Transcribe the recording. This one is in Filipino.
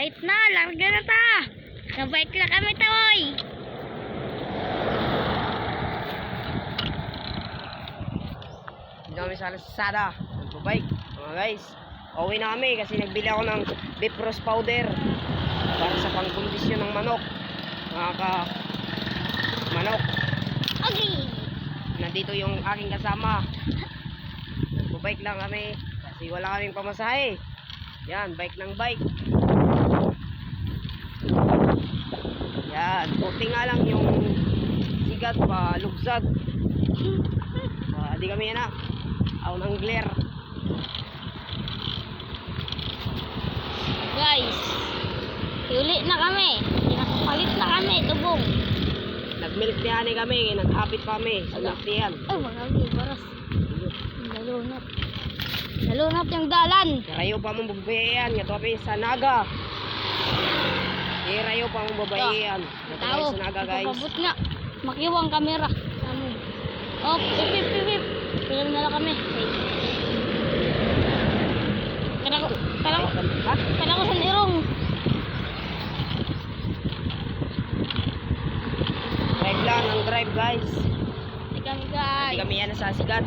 Wait na, larga na ta. Nabike na kami taoy. Dito kami sa Lazada. Nagbabike. Mga guys. Uwi na kami kasi nagbili ako ng beef roast powder para sa pangkondisyon ng manok. Manok. Okay. Nandito yung aking kasama. Nagbabike lang kami kasi wala kaming pamasahe. Yan, bike ng bike. Yan, buti nga lang yung sigat pa lugsad. Di kami yan na. Aw ng glare. Guys, uli na kami. Pinakapalit na kami, tubong. Nag-milk tiyan kami, naghapit pa kami sa milk tiyan. Ay, marami, baras. Nalunap. Nalunap yung dalan. Rayo pa mong babayan, nga kami sa Naga. Rayo pa mong babayan. Nga kami sa Naga, guys. Pabot nga. Makiwang kamera. Ano? Oh, pip, pip, pip, pip. Film na lang kami. Kala ko sa nirong. Drive lang, ang drive guys. Hindi kami guys. Hindi kami yan sa sigat.